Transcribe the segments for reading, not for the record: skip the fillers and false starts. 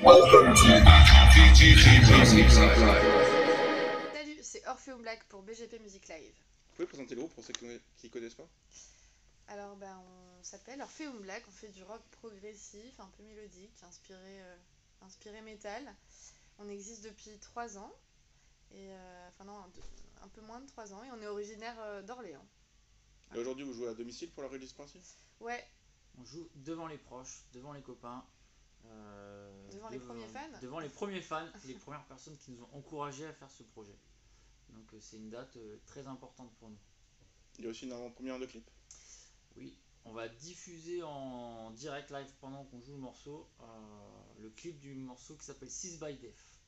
Welcome to BGP Music Live. Salut, c'est Orpheum Black pour BGP Music Live. Vous pouvez présenter le groupe pour ceux qui ne connaissent pas? Alors on s'appelle Orpheum Black, on fait du rock progressif, un peu mélodique, inspiré métal. On existe depuis 3 ans, et un peu moins de 3 ans, et on est originaire d'Orléans. Et aujourd'hui, vous jouez à domicile pour la release party? Ouais, On joue devant les proches, devant les copains. les premiers fans. Devant les premiers fans, les premières personnes qui nous ont encouragés à faire ce projet. Donc c'est une date très importante pour nous. Il y a aussi une avant-première de clip? Oui, on va diffuser en direct live pendant qu'on joue le morceau, le clip du morceau qui s'appelle 6 by Def.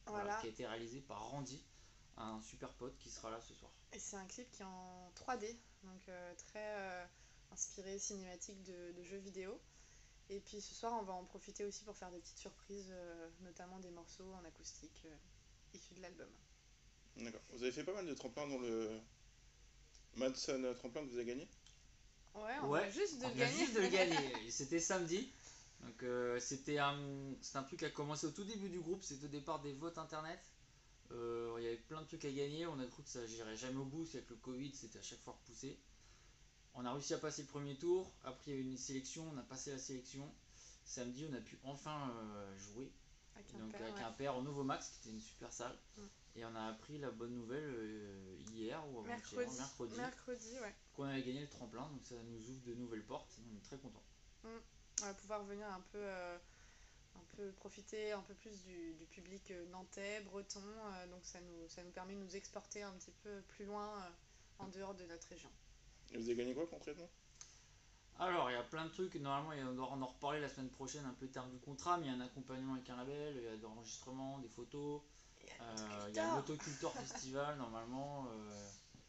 Voilà. Qui a été réalisé par Randy, un super pote qui sera là ce soir. Et c'est un clip qui est en 3D, donc très inspiré cinématique de jeux vidéo. Et puis ce soir, on va en profiter aussi pour faire des petites surprises, notamment des morceaux en acoustique issus de l'album. D'accord. Vous avez fait pas mal de tremplins dans le Madson tremplin que vous avez gagné? Ouais, on vient juste de on le vient gagner. juste de le gagner. Et c'était samedi. Donc c'était un truc qui a commencé au tout début du groupe. C'était au départ des votes internet. Il y avait plein de trucs à gagner. On a cru que ça n'irait jamais au bout. C'est avec le Covid, c'était à chaque fois repoussé. On a réussi à passer le premier tour. Après, il y a eu une sélection. On a passé la sélection. Samedi, on a pu enfin jouer. Avec un père au Nouveau Max, qui était une super salle. Et on a appris la bonne nouvelle hier ou avant-hier, mercredi, ouais. qu'on avait gagné le tremplin. Donc ça nous ouvre de nouvelles portes. On est très contents. On va pouvoir venir un peu profiter un peu plus du public nantais, breton. Donc ça nous permet de nous exporter un petit peu plus loin en dehors de notre région. Et vous avez gagné quoi concrètement? Alors, il y a plein de trucs. Normalement, on doit en reparler la semaine prochaine, un peu le terme du contrat, mais il y a un accompagnement avec un label, il y a de l'enregistrement, des photos. Il y a l'Autocultor Festival, normalement,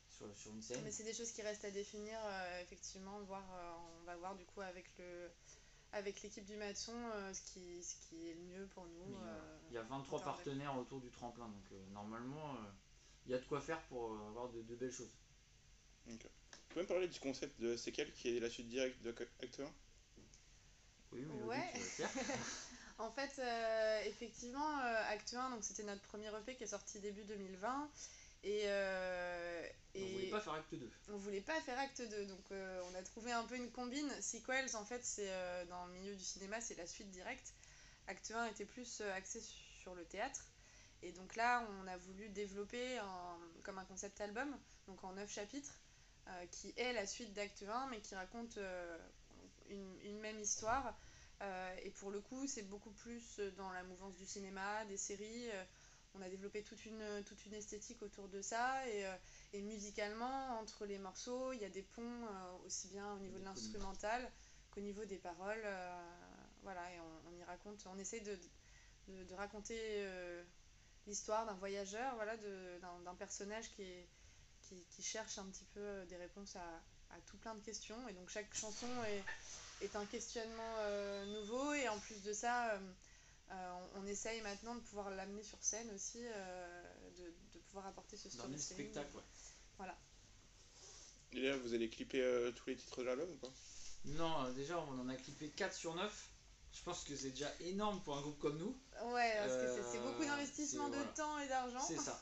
sur une scène. Mais c'est des choses qui restent à définir, effectivement. On va voir du coup avec l'équipe du Matson ce qui est le mieux pour nous. Il y a 23 partenaires autour du tremplin, donc normalement, il y a de quoi faire pour avoir de belles choses. Okay. Vous pouvez me parler du concept de Sequel qui est la suite directe de Acte 1? Oui, mais en fait, effectivement, Acte 1, donc c'était notre premier EP qui est sorti début 2020. Et on voulait pas faire Acte 2. On voulait pas faire Acte 2, donc on a trouvé un peu une combine. Sequels, en fait, c'est dans le milieu du cinéma, c'est la suite directe. Acte 1 était plus axé sur le théâtre. Et donc là, on a voulu développer comme un concept album, donc en 9 chapitres, qui est la suite d'Acte 1, mais qui raconte une même histoire. Et pour le coup, c'est beaucoup plus dans la mouvance du cinéma, des séries. On a développé toute une esthétique autour de ça. Et musicalement, entre les morceaux, il y a des ponts aussi bien au niveau de l'instrumental qu'au niveau des paroles. Voilà, et on essaie de raconter l'histoire d'un voyageur, voilà, d'un personnage qui cherche un petit peu des réponses à tout plein de questions. Et donc chaque chanson est un questionnement nouveau. Et en plus de ça, on essaye maintenant de pouvoir l'amener sur scène aussi, de pouvoir apporter ce storytelling. Dans le spectacle, ouais. Voilà. Et là, vous allez clipper tous les titres de l'album ou pas? Non, déjà on en a clippé 4 sur 9. Je pense que c'est déjà énorme pour un groupe comme nous. Ouais, parce que c'est beaucoup d'investissement de temps et d'argent. C'est ça.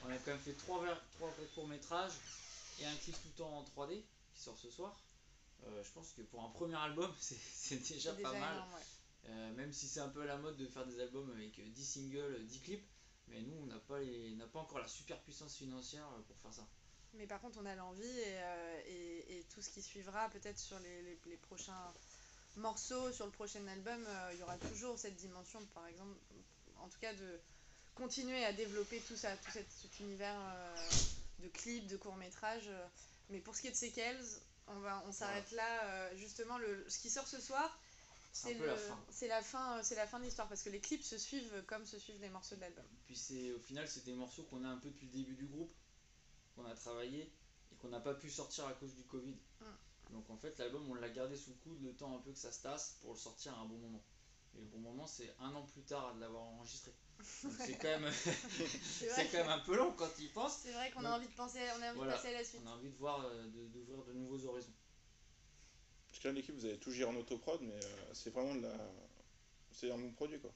On a quand même fait 3 courts-métrages et un clip tout en 3D qui sort ce soir. Je pense que pour un premier album, c'est déjà pas mal. Énorme, ouais. Même si c'est un peu à la mode de faire des albums avec 10 singles, 10 clips. Mais nous, on n'a pas encore la super puissance financière pour faire ça. Mais par contre, on a l'envie et tout ce qui suivra, peut-être sur les prochains morceaux, sur le prochain album, il y aura toujours cette dimension, par exemple, en tout cas de continuer à développer tout ça, cet univers de clips, de courts-métrages. Mais pour ce qui est de Sequels, on s'arrête là. Justement, ce qui sort ce soir, c'est la fin de l'histoire, parce que les clips se suivent comme se suivent les morceaux de l'album. Puis au final, c'est des morceaux qu'on a un peu depuis le début du groupe, qu'on a travaillé et qu'on n'a pas pu sortir à cause du Covid. Donc en fait, l'album, on l'a gardé sous le coude le temps un peu que ça se tasse pour le sortir à un bon moment. Et le bon moment, c'est 1 an plus tard de l'avoir enregistré. Donc c'est quand même un peu long quand il pense. C'est vrai qu'on a envie de passer à la suite. On a envie de voir, d'ouvrir de nouveaux horizons. Parce que là, l'équipe, vous avez tout géré en autoprod, mais c'est vraiment c'est un bon produit, quoi.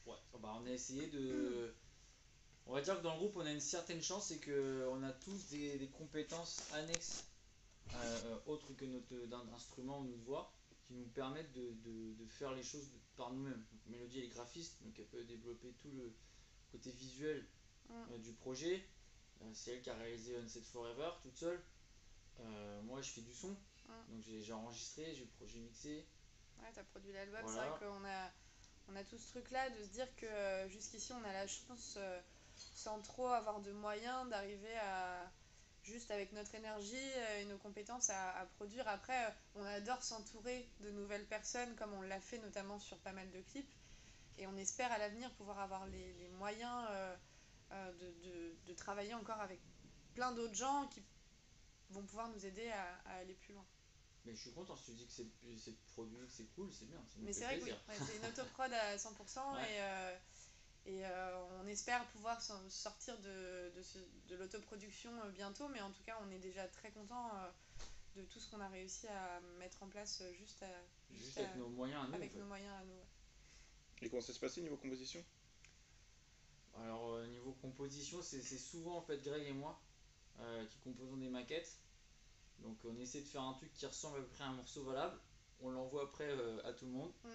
Ouais, bah, on a essayé de. On va dire que dans le groupe, on a une certaine chance, c'est qu'on a tous des compétences annexes, autres que notre instrument ou notre voix, qui nous permettent de faire les choses par nous-mêmes. Donc, Mélodie, elle est graphiste, donc elle peut développer tout le côté visuel Mm. du projet. C'est elle qui a réalisé Unset Forever toute seule. Moi, je fais du son, donc j'ai enregistré, j'ai mixé. Ouais, t'as produit l'album, c'est Voilà. vrai on a tout ce truc-là de se dire que jusqu'ici on a la chance, sans trop avoir de moyens, d'arriver à, juste avec notre énergie et nos compétences, à produire. Après, on adore s'entourer de nouvelles personnes, comme on l'a fait notamment sur pas mal de clips. Et on espère à l'avenir pouvoir avoir les moyens de travailler encore avec plein d'autres gens qui vont pouvoir nous aider à aller plus loin. Mais je suis content si tu dis que c'est produit, que c'est cool, c'est bien, ça nous Mais fait c'est vrai que oui, plaisir. ouais, c'est une autoprod à 100% Ouais. on espère pouvoir sortir de l'autoproduction bientôt, mais en tout cas on est déjà très content de tout ce qu'on a réussi à mettre en place Juste avec nos moyens à nous, avec en fait. nos moyens à nous. Ouais. Et comment ça se passait niveau composition? Alors, niveau composition, c'est souvent en fait Greg et moi qui composons des maquettes. Donc, on essaie de faire un truc qui ressemble à peu près à un morceau valable. On l'envoie après à tout le monde. Mm.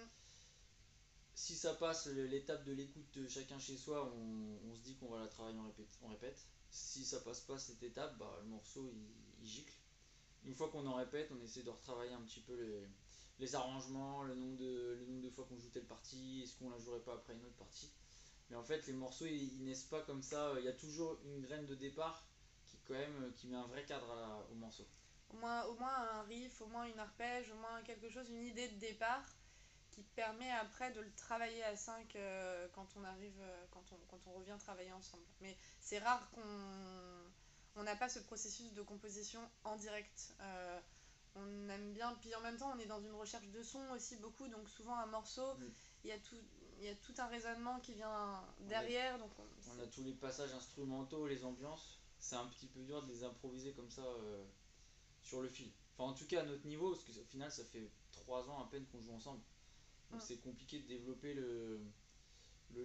Si ça passe l'étape de l'écoute de chacun chez soi, on se dit qu'on va la travailler on répète. Si ça passe pas cette étape, bah, le morceau il gicle. Une fois qu'on en répète, on essaie de retravailler un petit peu les arrangements, le nombre de fois qu'on joue telle partie, est-ce qu'on la jouerait pas après une autre partie. Mais en fait, les morceaux ils naissent pas comme ça. Il y a toujours une graine de départ qui, quand même, qui met un vrai cadre au morceau. Au moins un riff, au moins une arpège, au moins quelque chose, une idée de départ qui permet après de le travailler à 5 quand on arrive, quand on revient travailler ensemble. Mais c'est rare qu'on n'a pas ce processus de composition en direct. On aime bien, puis en même temps on est dans une recherche de son aussi beaucoup, donc souvent un morceau, il y a tout, il y a tout un raisonnement qui vient derrière. Donc On a tous les passages instrumentaux, les ambiances. C'est un petit peu dur de les improviser comme ça sur le fil. Enfin, en tout cas, à notre niveau, parce qu'au final, ça fait 3 ans à peine qu'on joue ensemble. Donc, c'est compliqué de développer le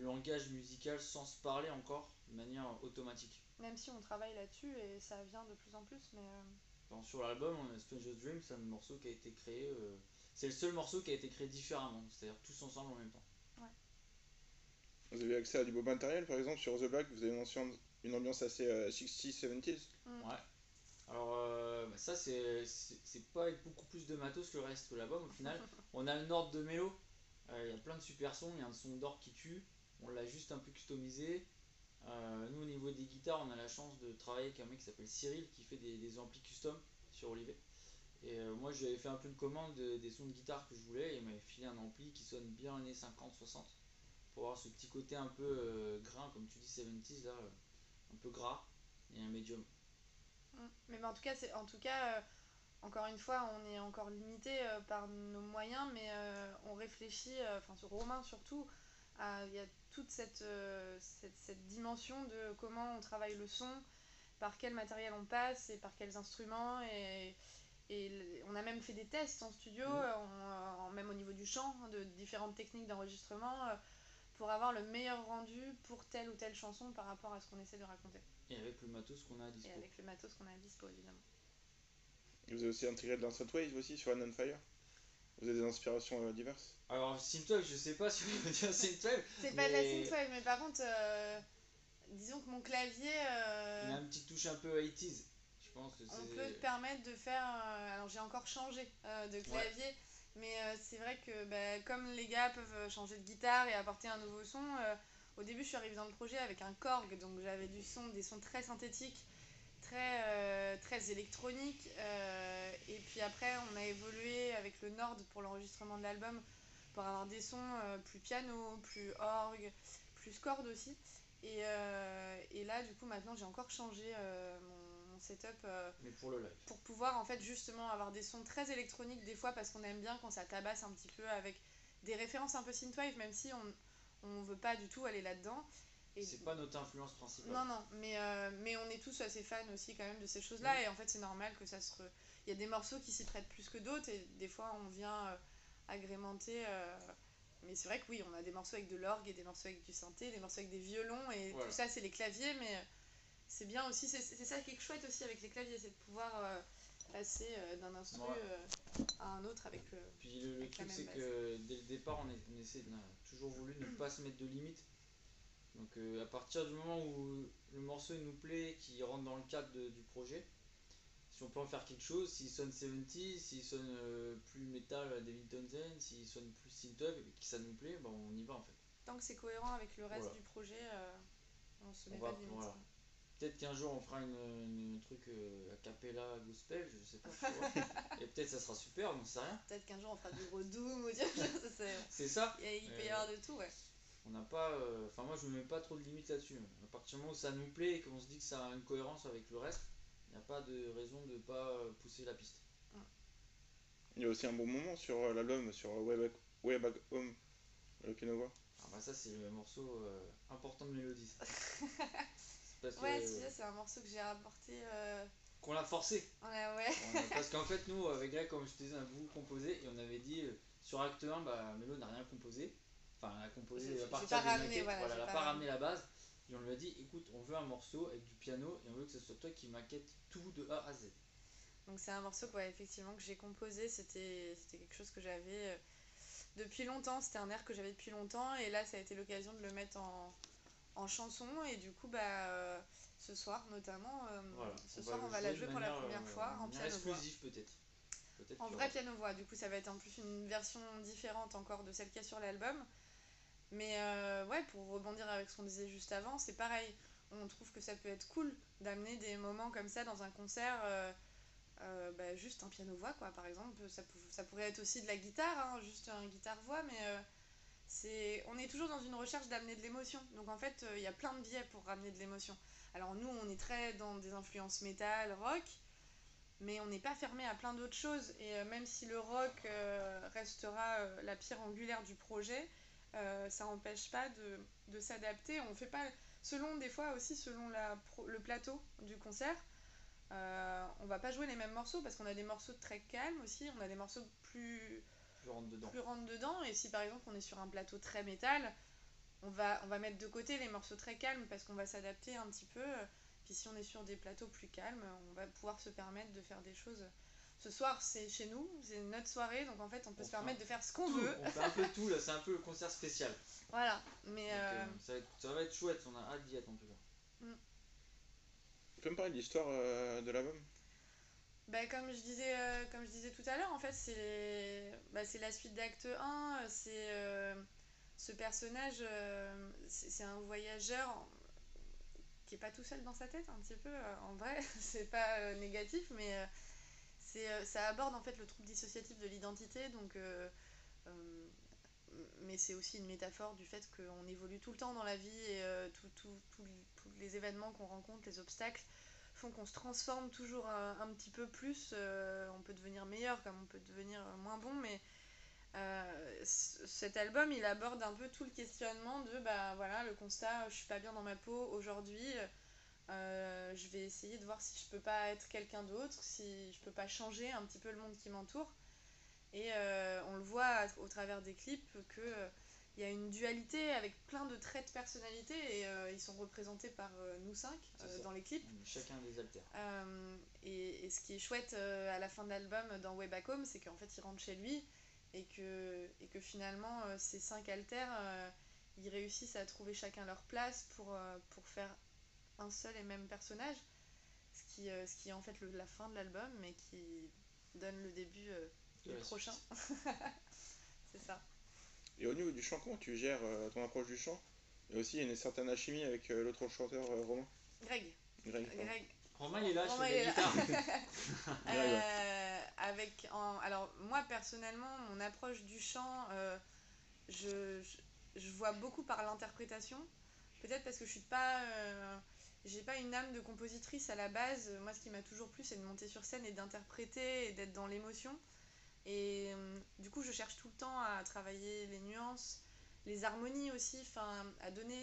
langage musical sans se parler encore de manière automatique. Même si on travaille là-dessus et ça vient de plus en plus, mais Enfin, sur l'album, on a Stranger's Dream, c'est un morceau qui a été créé. C'est le seul morceau qui a été créé différemment, c'est-à-dire tous ensemble en même temps. ouais. Vous avez accès à du beau matériel, par exemple, sur The Black, vous avez une ambiance assez 60s, 70s. Mm. Ouais. Alors, bah ça, c'est pas avec beaucoup plus de matos que le reste de l'album au final. On a le Nord de Mélo, il y a plein de super sons, il y a un son d'or qui tue. On l'a juste un peu customisé. Nous, au niveau des guitares, on a la chance de travailler avec un mec qui s'appelle Cyril qui fait des amplis custom sur Olivet. Et moi, je lui avais fait un peu une commande des sons de guitare que je voulais et il m'avait filé un ampli qui sonne bien années 50-60 pour avoir ce petit côté un peu grain, comme tu dis, 70s là, un peu gras et un médium. Mais en tout cas, encore une fois, on est encore limité par nos moyens, mais on réfléchit, enfin sur Romain surtout, il y a toute cette dimension de comment on travaille le son, par quel matériel on passe et par quels instruments. Et on a même fait des tests en studio, même au niveau du chant, de différentes techniques d'enregistrement, pour avoir le meilleur rendu pour telle ou telle chanson par rapport à ce qu'on essaie de raconter. Et avec le matos qu'on a à dispo. Et avec le matos qu'on a à dispo, évidemment. Et vous avez aussi intégré de la Synthwave aussi sur On Fire. Vous avez des inspirations diverses. Alors, Synthwave, je sais pas si on peut dire Synthwave. C'est pas de la synthwave, mais par contre, disons que mon clavier, Il a une petite touche un peu 80s. Je pense que on c'est. peut te permettre de faire. Alors j'ai encore changé de clavier, mais c'est vrai que bah, comme les gars peuvent changer de guitare et apporter un nouveau son, au début je suis arrivée dans le projet avec un Korg, donc j'avais des sons très synthétiques, très électroniques. Et puis après on a évolué avec le Nord pour l'enregistrement de l'album pour avoir des sons plus piano, plus orgue, plus corde aussi. Et là, du coup, maintenant, j'ai encore changé mon setup Mais pour le live. pour pouvoir, en fait, justement avoir des sons très électroniques des fois parce qu'on aime bien quand ça tabasse un petit peu avec des références un peu synthwave, même si on veut pas du tout aller là-dedans. Et C'est pas notre influence principale. non, mais on est tous assez fans aussi quand même de ces choses-là, et en fait, c'est normal que il y a des morceaux qui s'y prêtent plus que d'autres, et des fois, on vient agrémenter. mais c'est vrai que oui, on a des morceaux avec de l'orgue et des morceaux avec du synthé, des morceaux avec des violons, et Voilà. tout ça, c'est les claviers, mais c'est bien aussi, c'est ça qui est chouette aussi avec les claviers, c'est de pouvoir passer d'un instru à un autre avec Puis le avec la truc, même c'est base. que dès le départ, on a toujours voulu ne pas se mettre de limites. Donc à partir du moment où le morceau il nous plaît, qui rentre dans le cadre du projet, si on peut en faire quelque chose, s'il sonne 70, s'il sonne plus metal David Townsend, s'il sonne plus synthwave et que ça nous plaît, ben on y va en fait. Tant que c'est cohérent avec le reste Voilà. du projet, on se On met va, pas de limite. voilà. Peut-être qu'un jour on fera un truc a cappella gospel, je sais pas, tu vois. Et peut-être ça sera super, on sait rien. Peut-être qu'un jour on fera du redoom ou C'est ça. il peut y avoir de tout, ouais. On n'a pas. Enfin, moi je me mets pas trop de limites là-dessus. À partir du moment où ça nous plaît et qu'on se dit que ça a une cohérence avec le reste, il n'y a pas de raison de pas pousser la piste. Il y a aussi un bon moment sur l'album, sur Way Back Home, le piano-voix. Ah bah ça c'est le morceau important de Mélodie. Ouais, celui-là c'est un morceau que j'ai apporté. Qu'on l'a forcé. Ouais. Parce qu'en fait nous avec Greg, comme je te disais, on a beaucoup composé et on avait dit sur acte 1, bah Mélo n'a rien composé. Enfin elle a composé à partir des maquettes, voilà, elle n'a pas ramené la base. Et on lui a dit écoute, on veut un morceau avec du piano et on veut que ce soit toi qui maquette tout de A à Z. Donc c'est un morceau effectivement que j'ai composé, c'était quelque chose que j'avais depuis longtemps, c'était un air que j'avais depuis longtemps et là ça a été l'occasion de le mettre en chanson et du coup ce soir notamment, Voilà. ce soir on va la jouer pour la première fois en piano-voix. Exclusif peut-être. En vrai piano-voix, du coup ça va être en plus une version différente encore de celle qu'il y a sur l'album. Mais ouais, pour rebondir avec ce qu'on disait juste avant, c'est pareil. On trouve que ça peut être cool d'amener des moments comme ça dans un concert, juste un piano-voix, quoi, par exemple. Ça pourrait être aussi de la guitare, hein, juste un guitare-voix, mais on est toujours dans une recherche d'amener de l'émotion. Donc en fait, il y a plein de biais pour ramener de l'émotion. Alors nous, on est très dans des influences métal, rock, mais on n'est pas fermé à plein d'autres choses. Et même si le rock restera la pierre angulaire du projet, ça n'empêche pas de s'adapter. On fait pas des fois aussi selon le plateau du concert. On va pas jouer les mêmes morceaux parce qu'on a des morceaux très calmes aussi, on a des morceaux plus rentre dedans. Et si par exemple on est sur un plateau très métal, on va mettre de côté les morceaux très calmes parce qu'on va s'adapter un petit peu. Puis si on est sur des plateaux plus calmes, on va pouvoir se permettre de faire des choses. Ce soir, c'est chez nous, c'est notre soirée, donc en fait, on peut se permettre de faire ce qu'on veut. On fait un peu tout, là, c'est un peu le concert spécial. Voilà, mais. Donc, ça va être chouette, on a hâte d'y être en tout cas. Tu peux me parler de l'histoire de l'album? Comme je disais tout à l'heure, en fait, c'est la suite d'acte 1. Ce personnage, c'est un voyageur qui est pas tout seul dans sa tête, un petit peu. En vrai, c'est pas négatif, mais ça aborde en fait le trouble dissociatif de l'identité. Donc, mais c'est aussi une métaphore du fait qu'on évolue tout le temps dans la vie et tous les événements qu'on rencontre, les obstacles, font qu'on se transforme toujours un petit peu plus. On peut devenir meilleur comme on peut devenir moins bon, mais cet album il aborde un peu tout le questionnement de voilà, le constat, je suis pas bien dans ma peau aujourd'hui, je vais essayer de voir si je peux pas être quelqu'un d'autre, si je peux pas changer un petit peu le monde qui m'entoure. Et on le voit au travers des clips que il y a une dualité avec plein de traits de personnalité et ils sont représentés par nous 5 dans les clips. Chacun des alters. Et ce qui est chouette à la fin de l'album dans Way Back Home, c'est qu'en fait il rentre chez lui et que finalement ces 5 alters, ils réussissent à trouver chacun leur place pour faire un seul et même personnage, ce qui est en fait la fin de l'album, mais qui donne le début du prochain. C'est ça. Et au niveau du chant, comment tu gères ton approche du chant? Et aussi, il y a une certaine alchimie avec l'autre chanteur, Romain. Greg. Romain, il est là, je fais de la guitare. Alors, moi, personnellement, mon approche du chant, je vois beaucoup par l'interprétation. Peut-être parce que j'ai pas une âme de compositrice à la base. Moi, ce qui m'a toujours plu, c'est de monter sur scène et d'interpréter et d'être dans l'émotion. Et du coup, je cherche tout le temps à travailler les nuances, les harmonies aussi, à donner.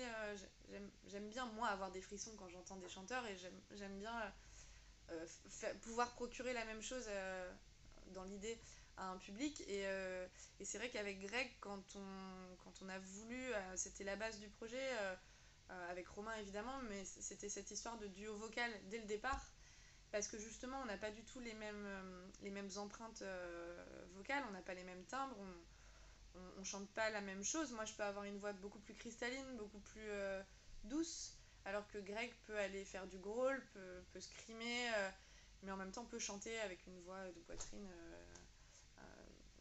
J'aime bien, moi, avoir des frissons quand j'entends des chanteurs et j'aime bien pouvoir procurer la même chose dans l'idée à un public. Et c'est vrai qu'avec Greg, quand on a voulu, c'était la base du projet, avec Romain évidemment, mais c'était cette histoire de duo vocal dès le départ, parce que justement on n'a pas du tout les mêmes empreintes vocales, on n'a pas les mêmes timbres, on chante pas la même chose. Moi je peux avoir une voix beaucoup plus cristalline, beaucoup plus douce, alors que Greg peut aller faire du growl, peut screamer, mais en même temps peut chanter avec une voix de poitrine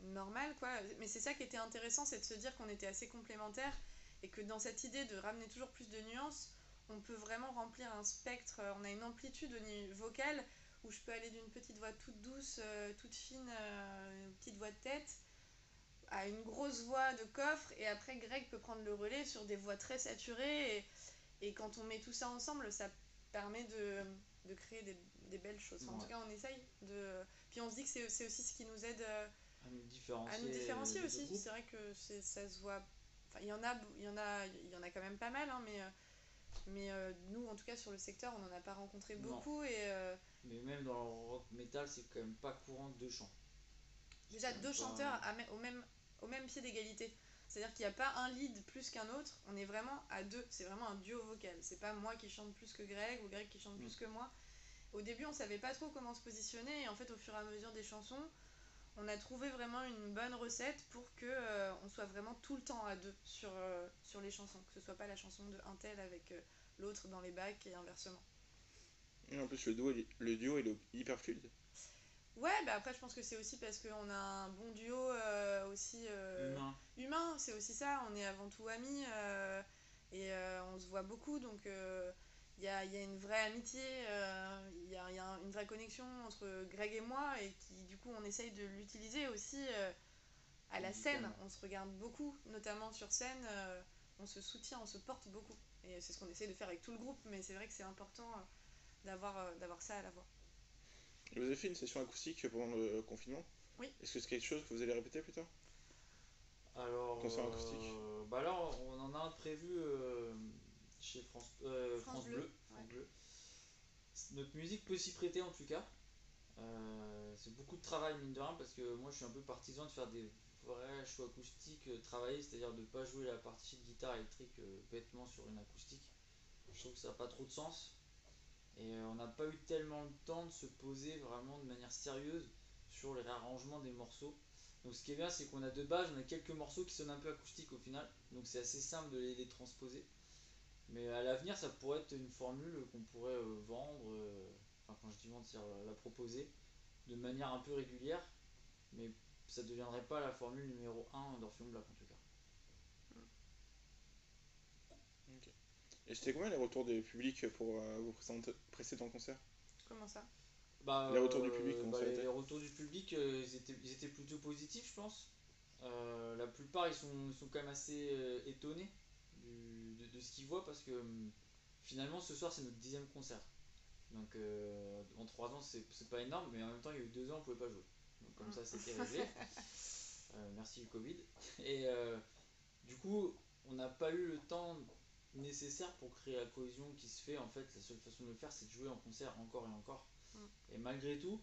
normale, quoi. Mais c'est ça qui était intéressant, c'est de se dire qu'on était assez complémentaires et que dans cette idée de ramener toujours plus de nuances, on peut vraiment remplir un spectre. On a une amplitude au niveau vocal où je peux aller d'une petite voix toute douce, toute fine, une petite voix de tête, à une grosse voix de coffre, et après Greg peut prendre le relais sur des voix très saturées, et quand on met tout ça ensemble, ça permet de créer des belles choses. Enfin, en tout cas, on essaye de. Puis on se dit que c'est aussi ce qui nous aide à nous différencier aussi. C'est vrai que ça se voit. Enfin, il y en a quand même pas mal, hein, mais nous, en tout cas, sur le secteur, on n'en a pas rencontré beaucoup. Mais même dans le rock metal, c'est quand même pas courant de chant. Déjà, deux chanteurs au même pied d'égalité. C'est-à-dire qu'il n'y a pas un lead plus qu'un autre, on est vraiment à deux, c'est vraiment un duo vocal. C'est pas moi qui chante plus que Greg ou Greg qui chante plus que moi. Au début, on savait pas trop comment se positionner, et en fait, au fur et à mesure des chansons, on a trouvé vraiment une bonne recette pour que on soit vraiment tout le temps à deux sur les chansons, que ce soit pas la chanson de un tel avec l'autre dans les bacs et inversement. Et en plus, le duo il est hyper fluide. Ouais, bah après je pense que c'est aussi parce qu'on a un bon duo aussi humain, c'est aussi ça, on est avant tout amis, et on se voit beaucoup, donc il y a une vraie amitié, il y a une vraie connexion entre Greg et moi, et qui du coup on essaye de l'utiliser aussi à la scène. On se regarde beaucoup, notamment sur scène, on se soutient, on se porte beaucoup, et c'est ce qu'on essaye de faire avec tout le groupe, mais c'est vrai que c'est important d'avoir ça à la voix. Vous avez fait une session acoustique pendant le confinement? Oui. Est-ce que c'est quelque chose que vous allez répéter plus tard? Alors, Concert acoustique? bah là, on en a un prévu chez France Bleu. France Bleu. Notre musique peut s'y prêter en tout cas. C'est beaucoup de travail, mine de rien, parce que moi je suis un peu partisan de faire des vrais choix acoustiques travaillés, c'est-à-dire de ne pas jouer la partie de guitare électrique bêtement sur une acoustique. Je trouve que ça n'a pas trop de sens. Et on n'a pas eu tellement le temps de se poser vraiment de manière sérieuse sur les réarrangements des morceaux. Donc ce qui est bien, c'est qu'on a de base, on a quelques morceaux qui sonnent un peu acoustiques au final, donc c'est assez simple de les transposer. Mais à l'avenir, ça pourrait être une formule qu'on pourrait vendre, enfin quand je dis vendre, c'est-à-dire la proposer de manière un peu régulière, mais ça ne deviendrait pas la formule numéro 1 d'Orpheum Black en tout cas. Ok. Et c'était combien les retours des publics pour vos précédents concerts? Comment ça? Les retours du public, comment ça a été? Les retours du public, ils étaient plutôt positifs, je pense. La plupart, ils sont quand même assez étonnés de ce qu'ils voient, parce que finalement, ce soir, c'est notre 10e concert. Donc en 3 ans, c'est pas énorme, mais en même temps, il y a eu 2 ans, on pouvait pas jouer. Donc comme ça, c'était réglé. Merci le Covid. Et du coup, on n'a pas eu le temps nécessaire pour créer la cohésion qui se fait. En fait, la seule façon de le faire, c'est de jouer en concert encore et encore. Et malgré tout,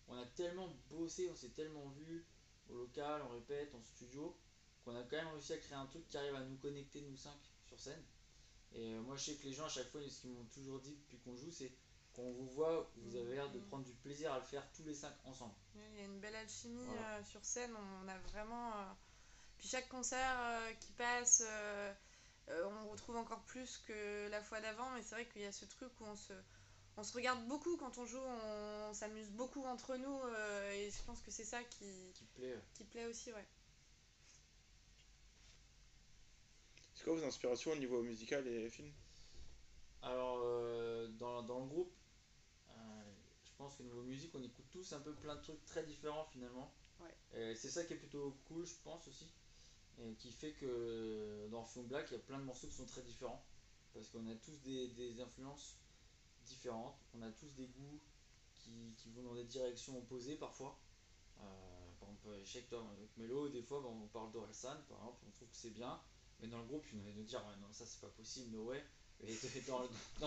on a tellement bossé, on s'est tellement vu au local, on répète, en studio, qu'on a quand même réussi à créer un truc qui arrive à nous connecter, nous 5 sur scène. Et moi, je sais que les gens, à chaque fois, ce qu'ils m'ont toujours dit depuis qu'on joue, c'est qu'on vous voit, vous avez l'air de prendre du plaisir à le faire tous les 5 ensemble. Il y a une belle alchimie sur scène, on a vraiment. Puis chaque concert qui passe, on retrouve encore plus que la fois d'avant, mais c'est vrai qu'il y a ce truc où on se regarde beaucoup quand on joue, on s'amuse beaucoup entre nous, et je pense que c'est ça qui plaît aussi, ouais. C'est quoi vos inspirations au niveau musical et film? Alors, dans le groupe, je pense que niveau musique, on écoute tous un peu plein de trucs très différents finalement. Ouais. Et c'est ça qui est plutôt cool, je pense aussi. Et qui fait que dans Orpheum Black, il y a plein de morceaux qui sont très différents. Parce qu'on a tous des influences différentes, on a tous des goûts qui vont dans des directions opposées parfois. Par exemple, chez Tom avec Melo, des fois on parle d'Orelsan, par exemple, on trouve que c'est bien, mais dans le groupe, il y en a de dire ouais, non, ça c'est pas possible, no way. Et dans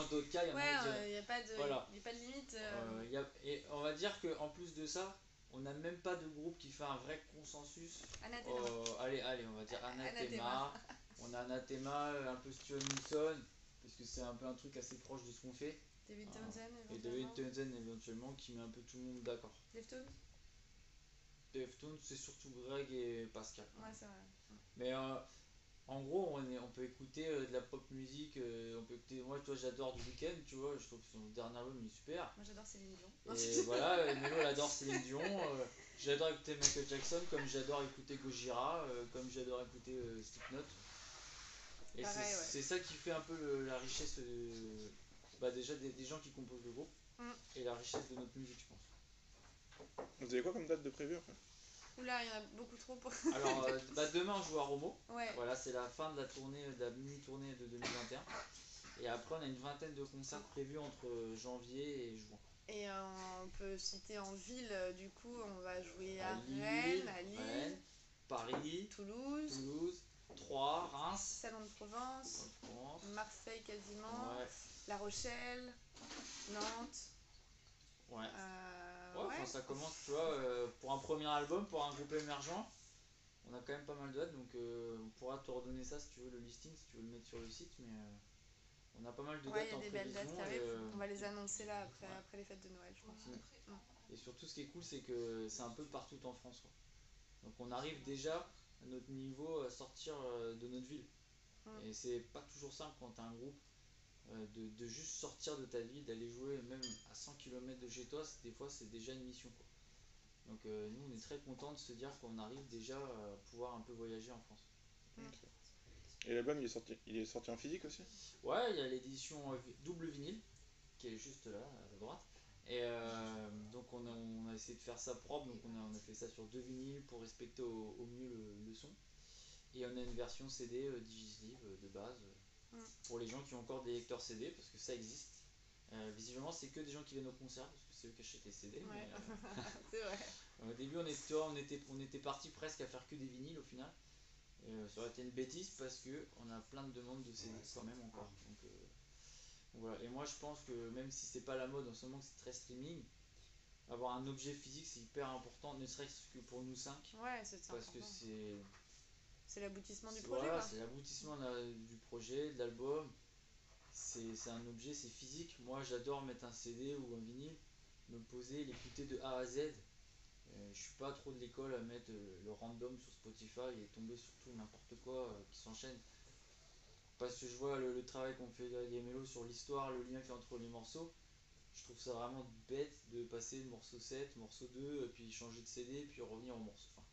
d'autres cas, il y en a qui il n'y a pas de limite. et on va dire qu'en plus de ça, On n'a même pas de groupe qui fait un vrai consensus. Anathema. Allez, on va dire Anathema. Anathema. On a Anathema, un peu Stuart Wilson, parce que c'est un peu un truc assez proche de ce qu'on fait. David Townsend, Et éventuellement. David Townsend éventuellement, qui met un peu tout le monde d'accord. Deftones. Deftones, c'est surtout Greg et Pascal. Ouais, c'est vrai. Mais en gros, on peut écouter de la pop musique, on peut écouter, moi tu vois, j'adore The Weeknd, tu vois, je trouve que son dernier album il est super. Moi j'adore Céline Dion. Et voilà, Mélo elle adore Céline Dion, j'adore écouter Michael Jackson, comme j'adore écouter Gojira, comme j'adore écouter Slipknot. Et Pareil, ouais. c'est ça qui fait un peu la richesse déjà des gens qui composent le groupe et la richesse de notre musique, je pense. Vous avez quoi comme date de prévu après? Oula, il y en a beaucoup trop pour. Alors, demain on joue à Romo. Ouais. Voilà, c'est la fin de la tournée, de la mini-tournée de 2021. Et après, on a une vingtaine de concerts prévus entre janvier et juin. Et on peut citer en ville, du coup, on va jouer à Lille, Rennes, Paris, Toulouse, Troyes, Reims, Salon de Provence, Marseille quasiment, Ouais. La Rochelle, Nantes. Ouais. Ouais. Enfin, ça commence, tu vois, pour un premier album, pour un groupe émergent, on a quand même pas mal de dates, donc on pourra te redonner ça si tu veux, le listing, si tu veux le mettre sur le site, mais on a pas mal de Ouais, dates il y a en des belles dates prévision. qui arrivent. On va les annoncer là après les fêtes de Noël, je pense. Et surtout, ce qui est cool, c'est que c'est un peu partout en France, quoi. Donc on arrive déjà à notre niveau à sortir de notre ville. Et c'est pas toujours simple quand t'as un groupe de juste sortir de ta ville, d'aller jouer même à 100 km de chez toi, des fois c'est déjà une mission, quoi. Donc nous on est très contents de se dire qu'on arrive déjà à pouvoir un peu voyager en France. Okay. Et l'album il est sorti en physique aussi? Ouais, il y a l'édition double vinyle qui est juste là à droite. Et donc on a essayé de faire ça propre, donc on a fait ça sur 2 vinyles pour respecter au mieux le son. Et on a une version CD Digisleeve de base pour les gens qui ont encore des lecteurs CD, parce que ça existe. Visiblement, c'est que des gens qui viennent au concert, parce que c'est eux qui achètent les CD. Ouais, Mais, c'est vrai. au début, on était parti presque à faire que des vinyles au final. Ça aurait été une bêtise parce qu'on a plein de demandes de CD quand même encore. Donc, voilà. Et moi, je pense que même si c'est pas la mode en ce moment, que c'est très streaming, avoir un objet physique c'est hyper important, ne serait-ce que pour nous 5. Ouais, c'est parce que c'est l'aboutissement du projet. Voilà, c'est l'aboutissement du projet, de l'album. C'est un objet, c'est physique. Moi, j'adore mettre un CD ou un vinyle, me poser, l'écouter de A à Z. Je suis pas trop de l'école à mettre le random sur Spotify et tomber sur tout n'importe quoi qui s'enchaîne. Parce que je vois le travail qu'on fait les mélos sur l'histoire, le lien qu'il y a entre les morceaux. Je trouve ça vraiment bête de passer le morceau 7, morceau 2, puis changer de CD, puis revenir au morceau. Enfin,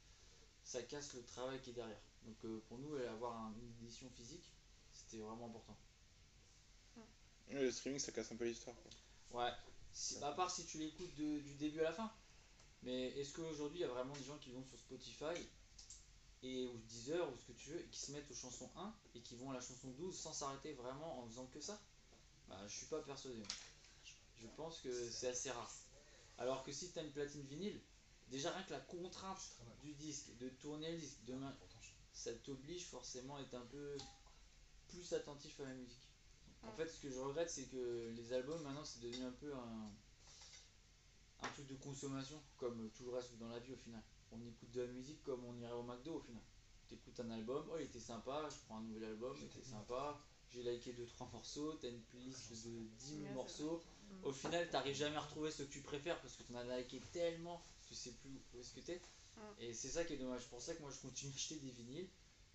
ça casse le travail qui est derrière. Donc pour nous, avoir une édition physique, c'était vraiment important. Le streaming ça casse un peu l'histoire, quoi. Ouais, à part si tu l'écoutes du début à la fin. Mais est-ce qu'aujourd'hui il y a vraiment des gens qui vont sur Spotify ou Deezer ou ce que tu veux et qui se mettent aux chansons 1 et qui vont à la chanson 12 sans s'arrêter vraiment en faisant que ça? Bah, je suis pas persuadé. Je pense que c'est assez rare. Alors que si tu as une platine vinyle, déjà rien que la contrainte du disque, de tourner le disque, demain, ça t'oblige forcément à être un peu plus attentif à la musique. En fait, ce que je regrette, c'est que les albums maintenant c'est devenu un peu un truc de consommation, comme tout le reste dans la vie au final. On écoute de la musique comme on irait au McDo au final. T'écoutes un album, oh il était sympa, je prends un nouvel album, il était sympa, j'ai liké 2-3 morceaux, t'as une playlist de 10 000 morceaux. Au final, t'arrives jamais à retrouver ce que tu préfères parce que t'en as liké tellement que tu sais plus où est-ce que t'es. Et c'est ça qui est dommage. C'est pour ça que moi je continue d'acheter des vinyles,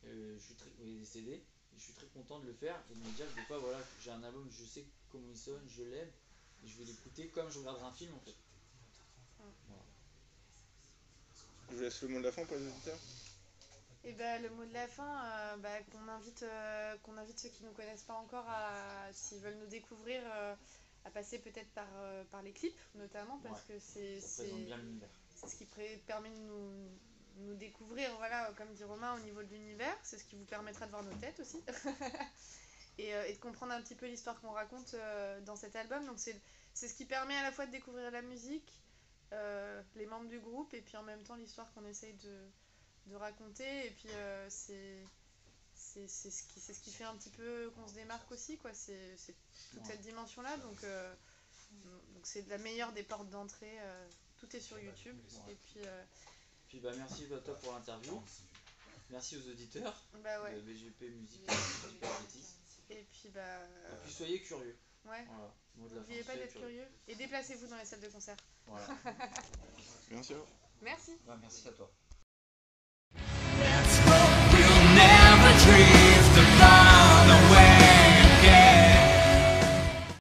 des CD, et je suis très content de le faire et de me dire que des fois, voilà, j'ai un album, je sais comment il sonne, je l'aime, et je vais l'écouter comme je regarderais un film en fait. Voilà. Je vous laisse le mot de la fin pour les auditeurs. Et bah, le mot de la fin, qu'on invite ceux qui ne nous connaissent pas encore, s'ils veulent nous découvrir, à passer peut-être par les clips notamment, parce que c'est ce qui permet de nous découvrir, voilà, comme dit Romain, au niveau de l'univers. C'est ce qui vous permettra de voir nos têtes aussi. et de comprendre un petit peu l'histoire qu'on raconte dans cet album. Donc c'est ce qui permet à la fois de découvrir la musique, les membres du groupe, et puis en même temps l'histoire qu'on essaye de raconter. Et puis c'est ce qui fait un petit peu qu'on se démarque aussi, quoi. C'est toute cette dimension là, donc c'est la meilleure des portes d'entrée tout est sur YouTube. Et puis, Puis bah merci à toi pour l'interview. Merci aux auditeurs bah ouais. de BGP Musique Super Bêtise. Et puis bah. Et puis soyez curieux. Ouais. Voilà. Mot de la fin, N'oubliez pas soyez d'être curieux. Et déplacez-vous dans les salles de concert. Voilà. Merci à vous. Merci. Bah, merci à toi.